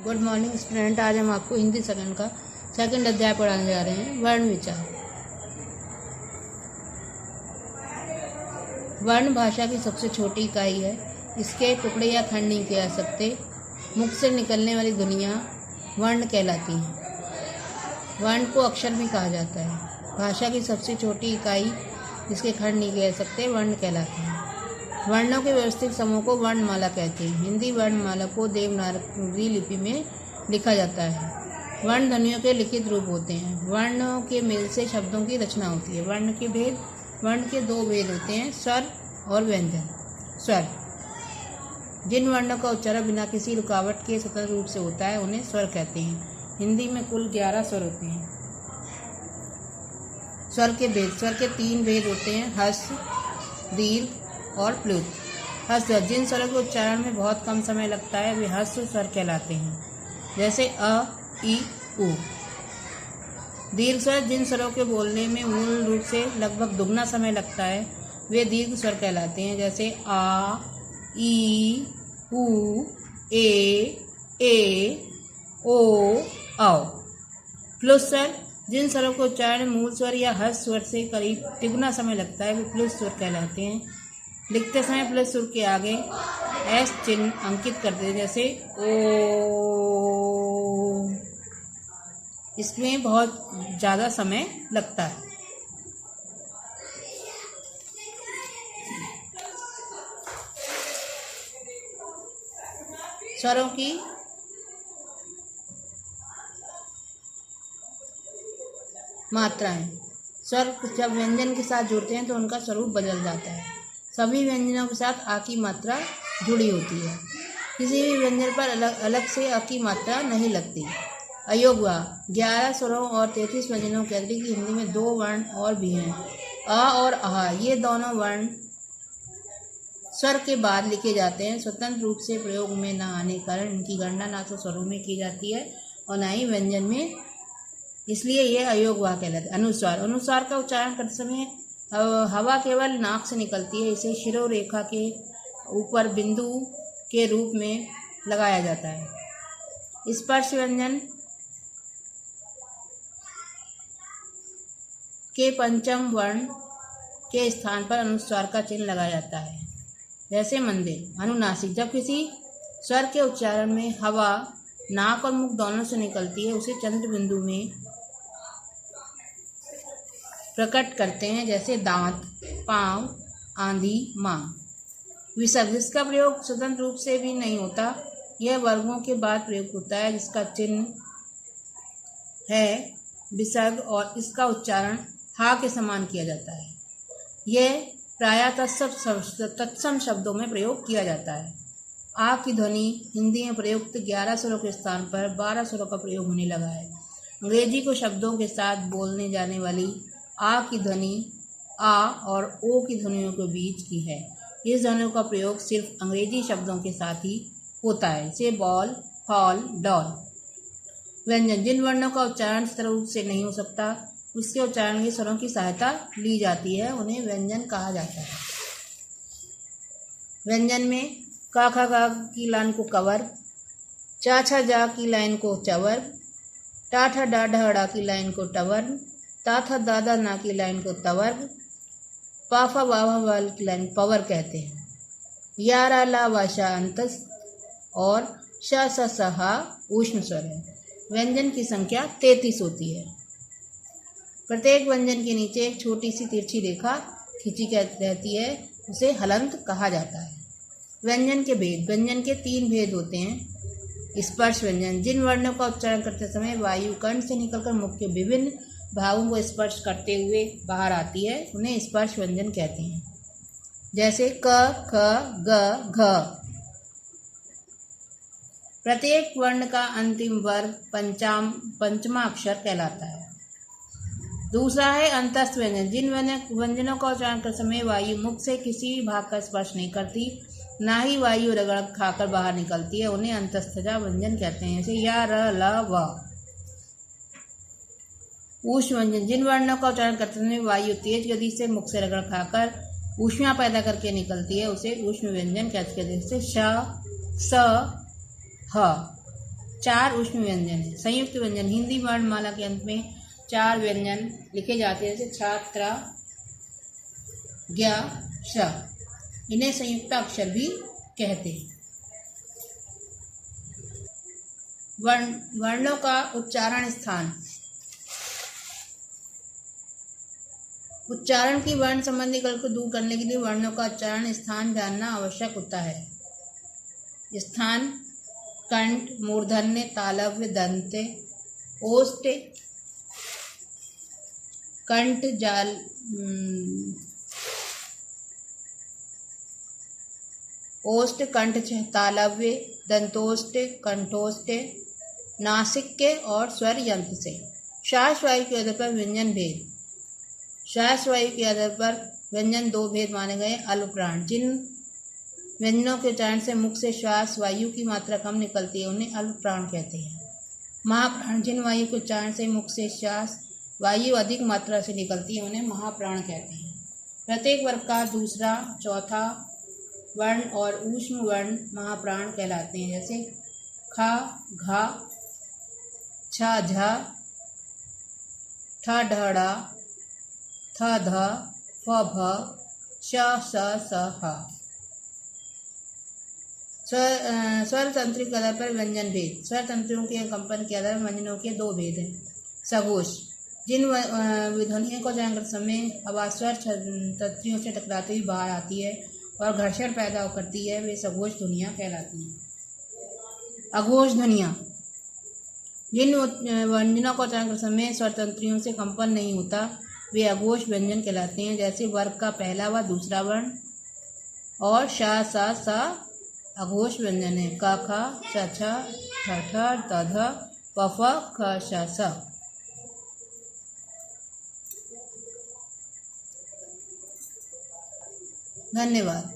Good morning student. आज हम आपको हिंदी सेकंड का सेकंड अध्याय पढ़ाने जा रहे हैं। वर्ण विचार। वर्ण भाषा की सबसे छोटी इकाई है। इसके टुकड़े या खंड नहीं किए जा सकते। मुख से निकलने वाली ध्वनियाँ वर्ण कहलाती हैं। वर्ण को अक्षर भी कहा जाता है। भाषा की सबसे छोटी इकाई जिसके खंड नहीं किए जा सकते वर्ण कहलाते हैं। वर्णों के व्यवस्थित समूह को वर्णमाला कहते हैं। हिंदी वर्णमाला को देवनागरी लिपि में लिखा जाता है। वर्ण ध्वनियों के लिखित रूप होते हैं। वर्णों के मेल से शब्दों की रचना होती है। वर्ण के दो भेद होते हैं, स्वर और व्यंजन। स्वर, जिन वर्णों का उच्चारण बिना किसी रुकावट के स्वतंत्र रूप से होता है उन्हें स्वर कहते हैं। हिंदी में कुल 11 स्वर होते हैं। स्वर के भेद। स्वर के 3 भेद होते हैं, ह्रस्व, दीर्घ और प्लुत। ह्रस्व, जिन स्वरों के उच्चारण में बहुत कम समय लगता है वे ह्रस्व स्वर कहलाते हैं, जैसे अ, ई, उ। दीर्घ स्वर, जिन स्वरों के बोलने में मूल रूप से लगभग दुगना समय लगता है वे दीर्घ स्वर कहलाते हैं, जैसे आ, ई, उ, ए, ओ, औ। प्लुत स्वर, जिन स्वरों के उच्चारण मूल स्वर या ह्रस्व स्वर से करीब तिगुना समय लगता है वे प्लुत स्वर कहलाते हैं। लिखते समय प्लस सुर के आगे एस चिन्ह अंकित करते हैं, जैसे ओ। इसमें बहुत ज़्यादा समय लगता है। स्वरों की मात्राएं। स्वर जब व्यंजन के साथ जुड़ते हैं तो उनका स्वरूप बदल जाता है। सभी व्यंजनों के साथ आ की मात्रा जुड़ी होती है। किसी भी व्यंजन पर अलग से अ की मात्रा नहीं लगती। अयोगवा, 11 स्वरों और 33 व्यंजनों के अतिरिक्त हिंदी में 2 वर्ण और भी हैं, अ और आहा। ये दोनों वर्ण स्वर के बाद लिखे जाते हैं। स्वतंत्र रूप से प्रयोग में न आने कारण इनकी गणना ना तो स्वरों में की जाती है और न ही व्यंजन में, इसलिए यह अयोगवा कहलाता है। अनुस्वार। अनुस्वार का उच्चारण करते समय हवा केवल नाक से निकलती है। इसे शिरोरेखा के ऊपर बिंदु के रूप में लगाया जाता है। स्पर्श व्यंजन के पंचम वर्ण के स्थान पर अनुस्वार का चिन्ह लगाया जाता है, जैसे मंदिर। अनुनासिक, जब किसी स्वर के उच्चारण में हवा नाक और मुख दोनों से निकलती है उसे चंद्र बिंदु में प्रकट करते हैं, जैसे दांत, पांव, आंधी, मां। विसर्ग, जिसका प्रयोग स्वतंत्र रूप से भी नहीं होता, यह वर्गों के बाद प्रयोग होता है, जिसका चिन्ह है विसर्ग और इसका उच्चारण हा के समान किया जाता है। यह प्रायः तत्सम शब्दों में प्रयोग किया जाता है। आ की ध्वनि हिंदी में प्रयुक्त 11 स्वरों के स्थान पर 12 स्वरों का प्रयोग होने लगा है। अंग्रेजी को शब्दों के साथ बोलने जाने वाली आ की ध्वनि आ और ओ की ध्वनियों के बीच की है। इस ध्वनियों का प्रयोग सिर्फ अंग्रेजी शब्दों के साथ ही होता है, जैसे बॉल, फॉल, डॉल। व्यंजन, जिन वर्णों का उच्चारण स्थिर रूप से नहीं हो सकता उसके उच्चारण के स्वरों की सहायता ली जाती है, उन्हें व्यंजन कहा जाता है। व्यंजन में का खा गा की लाइन को कवर, चा छा जा की लाइन को चवर, टा ठा डा ढा डा की लाइन को टवर, ता था दादा ना की लाइन को तवर्ग, पाफा वावा वाल की लाइन पवर कहते हैं। या रा ला वाशा अंतस और शा सा सहा ऊष्म स्वर है। व्यंजन की संख्या 33 होती है। प्रत्येक व्यंजन के नीचे एक छोटी सी तिरछी रेखा खींची रहती है, उसे हलंत कहा जाता है। व्यंजन के भेद। व्यंजन के 3 भेद होते हैं। स्पर्श व्यंजन, जिन वर्णों का उच्चारण करते समय वायु कंठ से निकलकर मुख के विभिन्न भागों को स्पर्श करते हुए बाहर आती है उन्हें स्पर्श व्यंजन कहते हैं, जैसे क, ख, ग, घ। प्रत्येक वर्ण का अंतिम वर्ग पंचमा अक्षर कहलाता है। दूसरा है अंतस्थ व्यंजन, जिन व्यंजनों का उच्चारण करते समय वायु मुख से किसी भी भाग का स्पर्श नहीं करती, ना ही वायु रगड़ खाकर बाहर निकलती है, उन्हें अंतस्थजा व्यंजन कहते हैं, जैसे या, र, ल, व। ऊष्म व्यंजन, जिन वर्णों का उच्चारण करते समय वायु तेज गति से मुख से रगड़ खाकर ऊष्मा पैदा करके निकलती है उसे ऊष्म व्यंजन कहते हैं, जैसे श, स, ह। 4 ऊष्म व्यंजन है। संयुक्त व्यंजन, हिंदी वर्णमाला के अंत में 4 व्यंजन लिखे जाते हैं, जैसे छात्र, ज्ञ, श। इन्हें संयुक्त अक्षर भी कहते हैं। वर्णों का उच्चारण स्थान। उच्चारण की वर्ण संबंधी गलत को दूर करने के लिए वर्णों का उच्चारण स्थान जानना आवश्यक होता है। स्थान: कंठ, मूर्धन्य, तालव्य, दंते, ओष्ठ, कंठ, जाल, ओष्ठ, कंठ, तालव्य, दंतोष्ठ, कंठोष्ठ, नासिक के और स्वर यंत्र से। श्वास वायु के आधार पर व्यंजन भेद। श्वास वायु के आधार पर व्यंजन 2 भेद माने गए। अल्पप्राण: जिन व्यंजनों के उच्चारण से मुख से श्वास वायु की मात्रा कम निकलती है उन्हें अल्पप्राण कहते हैं। महाप्राण: जिन वायु के उच्चारण से मुख से श्वास वायु अधिक मात्रा से निकलती है उन्हें महाप्राण कहते हैं। प्रत्येक वर्ग का दूसरा, चौथा वर्ण और ऊष्म वर्ण महाप्राण कहलाते हैं, जैसे ख, घ, छ, झ, ठ, ढ, ढ, थ, ध, फ, भ, श, स, स, ह। स्वर तंत्र के आधार पर व्यंजन भेद। स्वर तंत्रों के कंपन के आधार पर व्यंजनों के 2 भेद हैं। सघोष: जिन ध्वनियों को उच्चारण करते समय आवाज स्वर तंत्रियों से टकराती हुई बाहर आती है और घर्षण पैदा करती है, वे सघोष ध्वनियाँ कहलाती हैं। अघोष ध्वनियाँ: जिन व्यंजनों को उच्चारण करते समय स्वर तंत्रियों से कंपन नहीं होता वे अघोष व्यंजन कहलाते हैं, जैसे वर्ग का पहला व दूसरा वर्ण और श, स, स अघोष व्यंजन है। क, ख, छ, छ, ठ, ठ, द, ध, प, फ, ख, श, स। धन्यवाद।